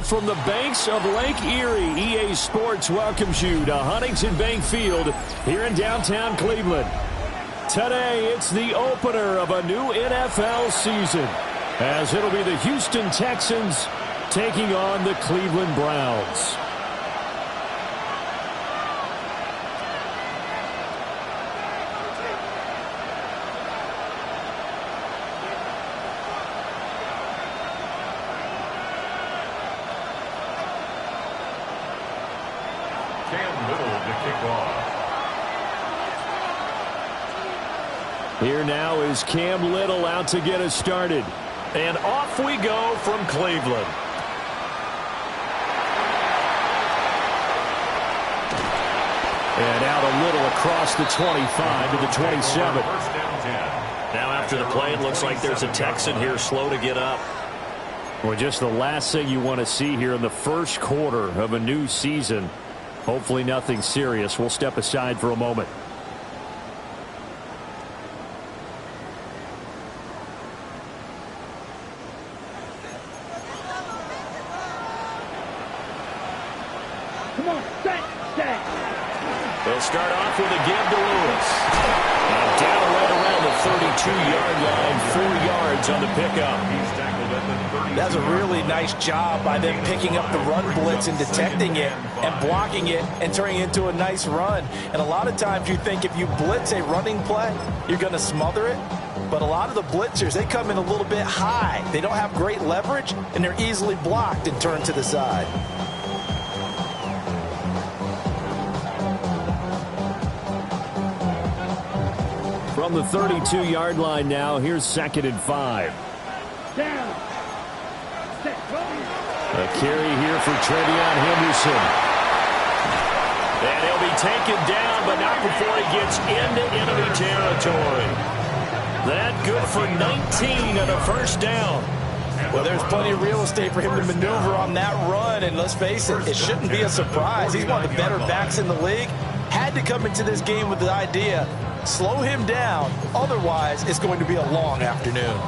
from the banks of Lake Erie, EA Sports welcomes you to Huntington Bank Field here in downtown Cleveland. Today, it's the opener of a new NFL season, as it'll be the Houston Texans taking on the Cleveland Browns. Here now is Cam Little out to get us started. And off we go from Cleveland. And out a little across the 25 to the 27. Now after the play, it looks like there's a Texan here slow to get up. Well, just the last thing you want to see here in the first quarter of a new season. Hopefully nothing serious. We'll step aside for a moment. They'll start off with a give to Lewis. And down right around the 32-yard line, 4 yards on the pickup. That's a really nice job by them picking up the run blitz and detecting it and blocking it and turning it into a nice run. And a lot of times you think if you blitz a running play, you're going to smother it. But a lot of the blitzers, they come in a little bit high. They don't have great leverage, and they're easily blocked and turned to the side. From the 32-yard line now, here's 2nd and 5. A carry here for Trevion Henderson. And he'll be taken down, but not before he gets into enemy territory. That good for 19 and a first down. Well, there's plenty of real estate for him to maneuver on that run, and let's face it, it shouldn't be a surprise. He's one of the better backs in the league. Had to come into this game with the idea, slow him down, otherwise it's going to be a long afternoon.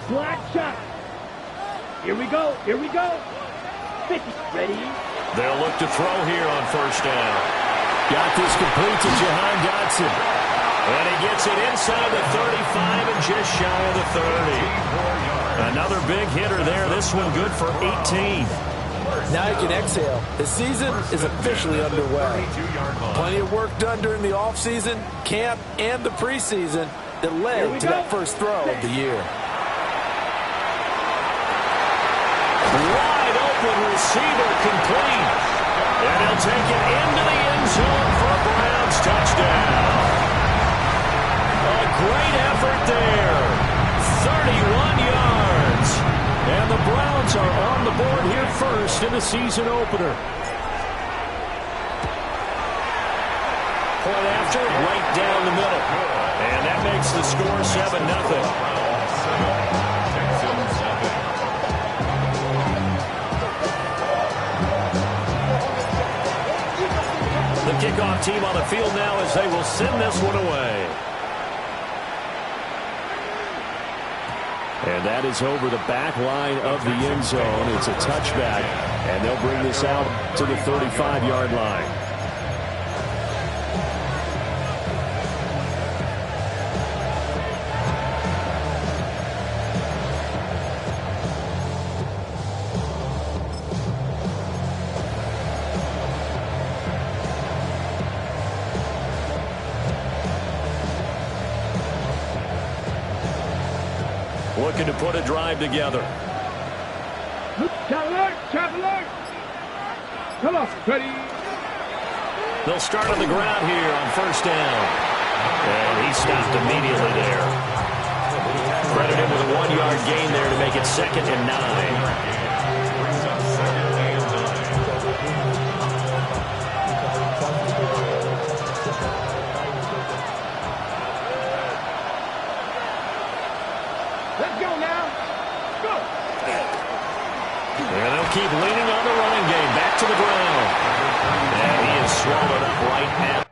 Slot shot. Here we go. Here we go. 50. Ready? They'll look to throw here on first down. Got this complete to Jahan Dotson. And he gets it inside the 35 and just shy of the 30. Another big hitter there. This one good for 18. Now you can exhale. The season is officially underway. Plenty of work done during the offseason, camp, and the preseason that led to that first throw of the year. Wide open receiver complete. And he'll take it into the end zone for a Browns touchdown. A great effort there. 31 yards. And the Browns are on the board here first in the season opener. Point after, right down the middle. And that makes the score 7-0. The kickoff team on the field now as they will send this one away. And that is over the back line of the end zone. It's a touchback, and they'll bring this out to the 35-yard line. Looking to put a drive together. Traveler. Come on, ready. They'll start on the ground here on first down. And he stopped immediately there. Credit him with a 1-yard gain there to make it 2nd and 9. And they'll keep leaning on the running game. Back to the ground. And he is swallowed up right at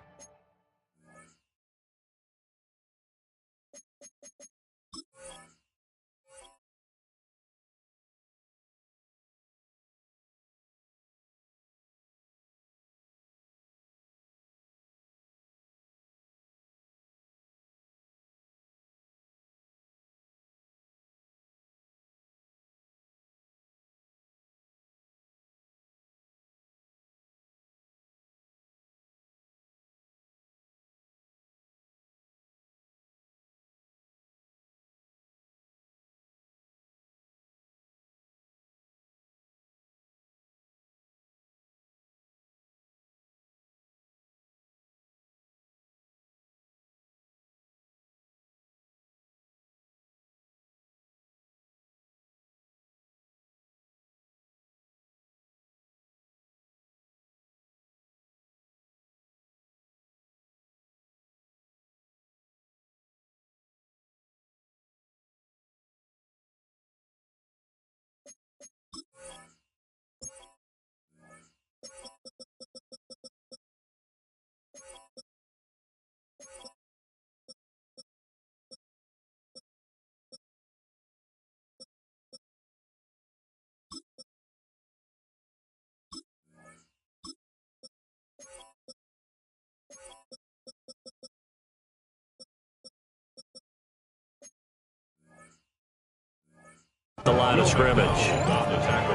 the line of scrimmage.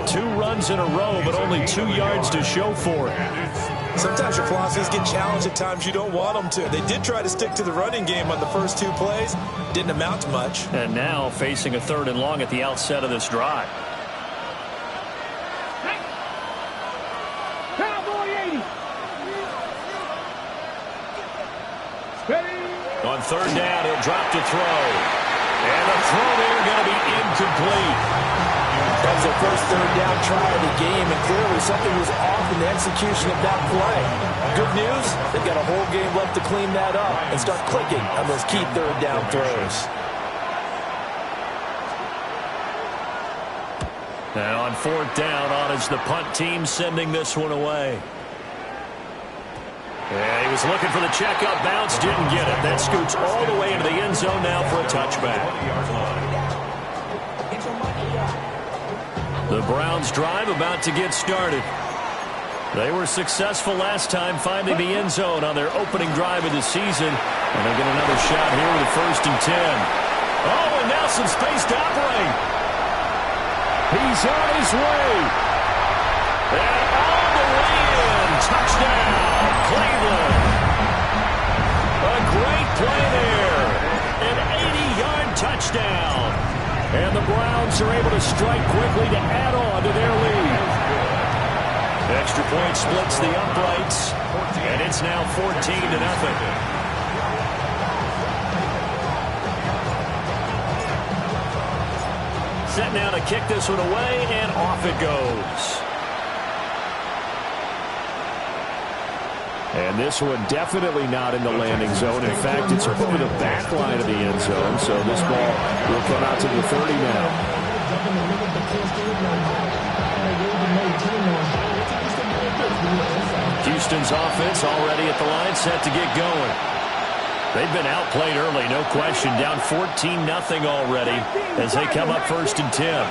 2 runs in a row, but only 2 yards to show for it. Sometimes your philosophies get challenged at times you don't want them to. They did try to stick to the running game on the first 2 plays. Didn't amount to much. And now facing a 3rd and long at the outset of this drive. Cowboy 80. Ready. On 3rd down, he'll drop to throw. And the throw there going to be incomplete. That was their first 3rd down try of the game, and clearly something was off in the execution of that play. Good news, they've got a whole game left to clean that up and start clicking on those key 3rd down throws. Now on 4th down, on is the punt team sending this one away. Yeah, he was looking for the checkup bounce, didn't get it. That scoots all the way into the end zone now for a touchback. The Browns drive about to get started. They were successful last time finding the end zone on their opening drive of the season. And they get another shot here with a 1st and 10. Oh, and now some space to operate. He's on his way. And all the way in. Touchdown, Cleveland. A great play there. An 80-yard touchdown. And the Browns are able to strike quickly to add on to their lead. Extra point splits the uprights. And it's now 14-0. Set now to kick this one away, and off it goes. And this one definitely not in the landing zone. In fact, it's over the back line of the end zone, so this ball will come out to the 30 now. Houston's offense already at the line, set to get going. They've been outplayed early, no question. Down 14-0 already as they come up 1st and 10.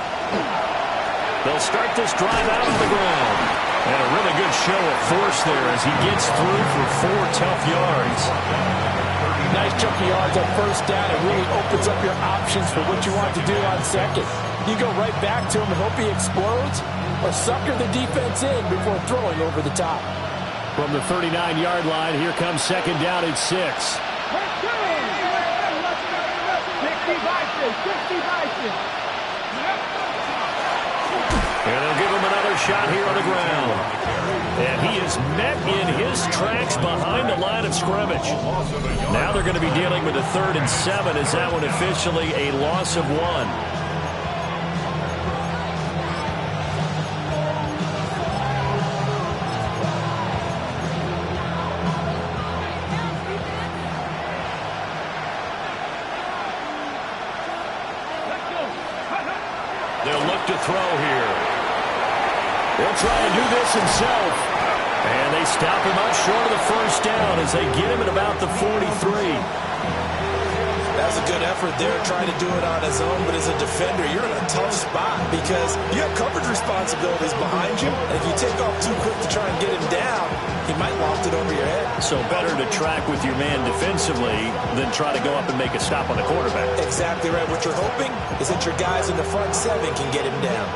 They'll start this drive out on the ground. And a really good show of force there as he gets through for 4 tough yards. Nice chunky yards on 1st down. It really opens up your options for what you want to do on 2nd. You go right back to him and hope he explodes, or sucker the defense in before throwing over the top. From the 39-yard line, here comes 2nd down at 6. And they'll give him another shot here on the ground. And he is met in his tracks behind the line of scrimmage. Now they're going to be dealing with a 3rd and 7 as that one officially a loss of 1. They'll look to throw here. He'll try and do this himself. And they stop him up short of the 1st down as they get him at about the 43. That was a good effort there, trying to do it on his own, but as a defender, you're in a tough spot because you have coverage responsibilities behind you, and if you take off too quick to try and get him down, he might loft it over your head. So better to track with your man defensively than try to go up and make a stop on the quarterback. Exactly right. What you're hoping is that your guys in the front 7 can get him down.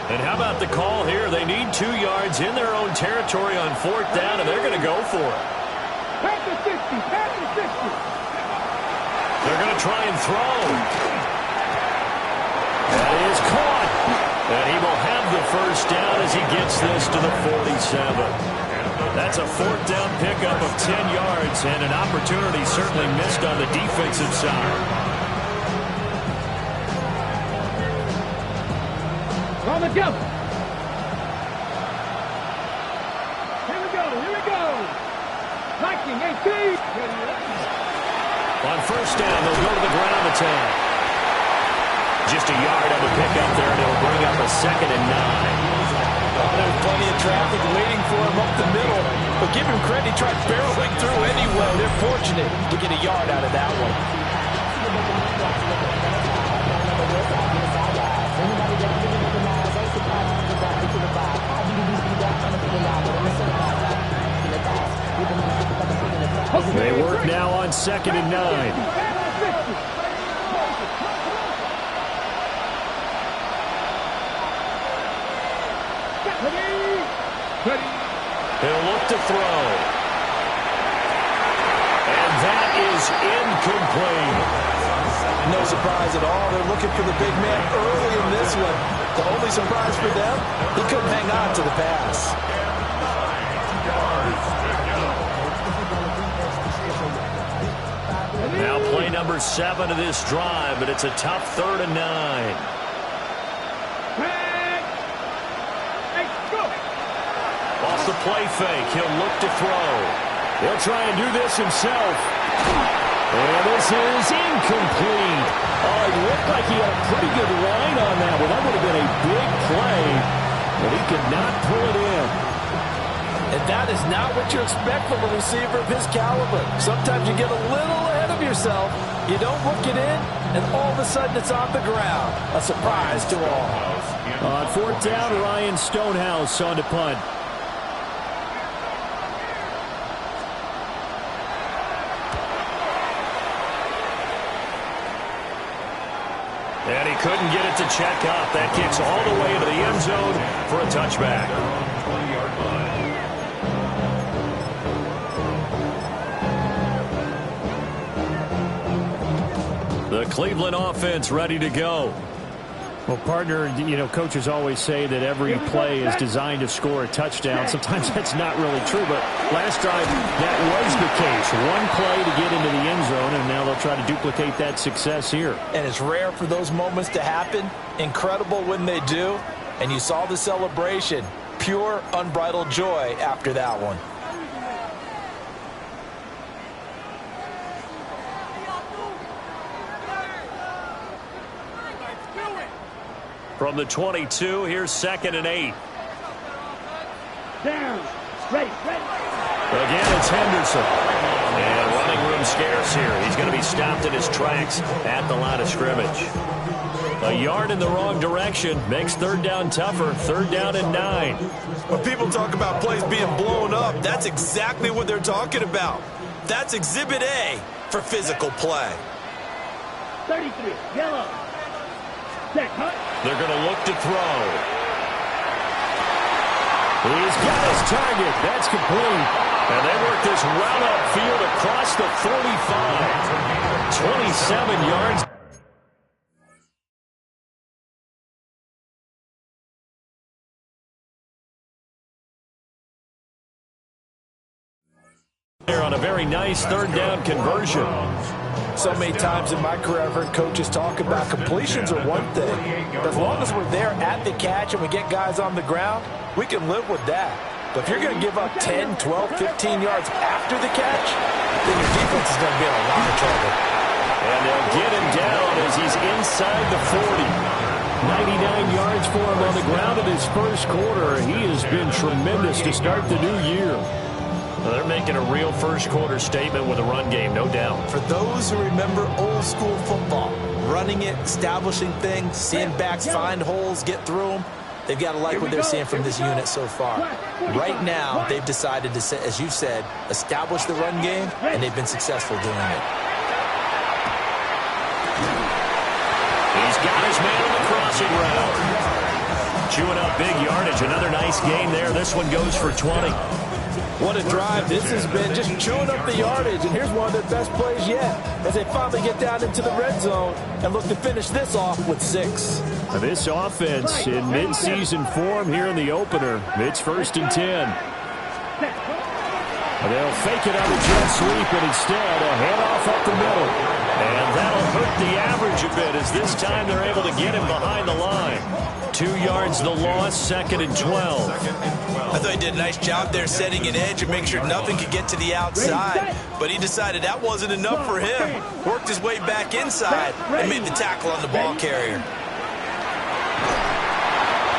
And how about the call here? They need 2 yards in their own territory on 4th down, and they're going to go for it. Back to 60, back to 60. They're going to try and throw. That is caught. And he will have the 1st down as he gets this to the 47. That's a 4th down pickup of 10 yards and an opportunity certainly missed on the defensive side. On the jump. Here we go, here we go. Liking 18. On 1st down, they'll go to the ground attack. Just a yard on the pickup there, and it'll bring up a 2nd and 9. There's plenty of traffic waiting for him up the middle, but give him credit, he tried barreling through anyway. They're fortunate to get a yard out of that one. They work now on 2nd and 9. He'll look to throw. And that is incomplete. No surprise at all. They're looking for the big man early in this one. The only surprise for them, he couldn't hang on to the pass. Now play number 7 of this drive, but it's a tough 3rd and 9. Off the play fake, he'll look to throw. He'll try and do this himself. And this is incomplete. Oh, it looked like he had a pretty good line on that one. That would have been a big play, but he could not pull it in. And that is not what you expect from a receiver of his caliber. Sometimes you get a little ahead of yourself, you don't look it in, and all of a sudden it's on the ground. A surprise to all. On 4th down, Ryan Stonehouse on to punt. And he couldn't get it to check up. That kicks all the way into the end zone for a touchback. The Cleveland offense ready to go. Well, partner, you know, coaches always say that every play is designed to score a touchdown. Sometimes that's not really true, but last drive that was the case. One play to get into the end zone, and now they'll try to duplicate that success here. And it's rare for those moments to happen. Incredible when they do. And you saw the celebration. Pure, unbridled joy after that one. From the 22, here's 2nd and 8. Down. Ready. Again, it's Henderson. And running room scarce here. He's going to be stopped in his tracks at the line of scrimmage. A yard in the wrong direction makes 3rd down tougher. 3rd down and 9. When people talk about plays being blown up, that's exactly what they're talking about. That's Exhibit A for physical play. 33. Yellow. Set. Cut. They're going to look to throw. He's got his target. That's complete. And they work this well upfield across the 45. 27 yards. On a very nice 3rd down conversion. So many times in my career I've heard coaches talk about completions are one thing. But as long as we're there at the catch and we get guys on the ground, we can live with that. But if you're going to give up 10, 12, 15 yards after the catch, then your defense is going to be in a lot of trouble. And they'll get him down as he's inside the 40. 99 yards for him on the ground in his first quarter. He has been tremendous to start the new year. Well, they're making a real first-quarter statement with a run game, no doubt. For those who remember old-school football, running it, establishing things, seeing backs find holes, get through them, they've got to like what they're seeing from this unit so far. Right now, they've decided to, as you said, establish the run game, and they've been successful doing it. He's got his man on the crossing route. Chewing up big yardage. Another nice game there. This one goes for 20. What a drive this has been, just chewing up the yardage. And here's one of their best plays yet as they finally get down into the red zone and look to finish this off with 6. This offense in midseason form here in the opener. It's 1st and 10. They'll fake it on the jet sweep, and instead a handoff up the middle. And that'll hurt the average a bit as this time they're able to get him behind the line. 2 yards the loss, 2nd and 12. I thought he did a nice job there setting an edge and make sure nothing could get to the outside. But he decided that wasn't enough for him. Worked his way back inside and made the tackle on the ball carrier.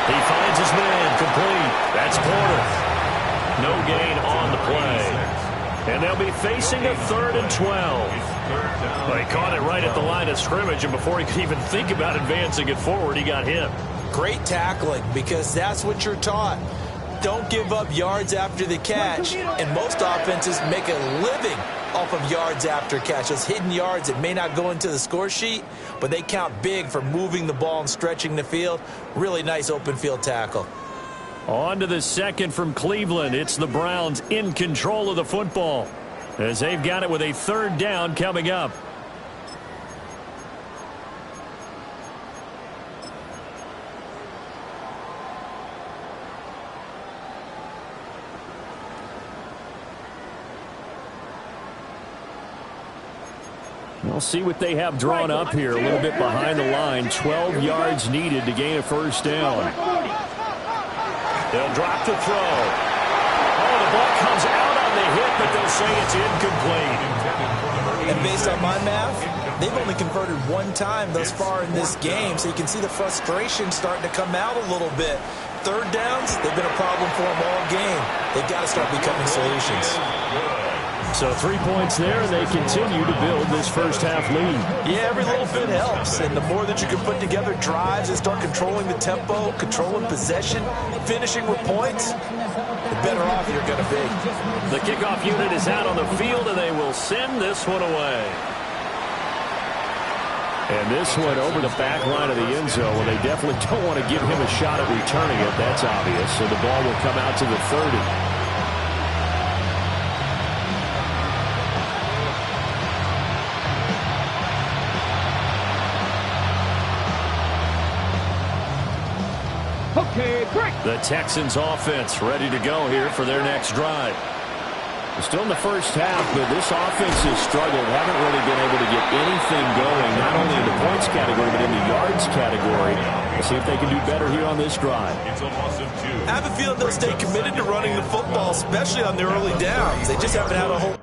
He finds his man complete. That's Porter. No gain on the play. And they'll be facing a 3rd and 12. Well, he caught it right at the line of scrimmage, and before he could even think about advancing it forward, he got hit. Great tackling, because that's what you're taught. Don't give up yards after the catch, and most offenses make a living off of yards after catch. Those hidden yards that may not go into the score sheet, but they count big for moving the ball and stretching the field. Really nice open field tackle. On to the second from Cleveland. It's the Browns in control of the football as they've got it with a third down coming up. We'll see what they have drawn up here. A little bit behind the line. 12 yards needed to gain a first down. They'll drop to throw. Oh, the ball comes out on the hit, but they'll say it's incomplete. And based on my math, they've only converted one time thus far in this game, so you can see the frustration starting to come out a little bit. Third downs, they've been a problem for them all game. They've got to start becoming solutions. So 3 points there, and they continue to build this first half lead. Yeah, every little bit helps, and the more that you can put together drives and start controlling the tempo, controlling possession, finishing with points, the better off you're going to be. The kickoff unit is out on the field, and they will send this one away. And this one over the back line of the end zone. Well, they definitely don't want to give him a shot at returning it. That's obvious. So the ball will come out to the 30. Okay, break. The Texans offense ready to go here for their next drive. Still in the first half, but this offense has struggled. Haven't really been able to get anything going, not only in the points category, but in the yards category. We'll see if they can do better here on this drive. I have a feeling they'll stay committed to running the football, especially on the early downs. They just haven't had a whole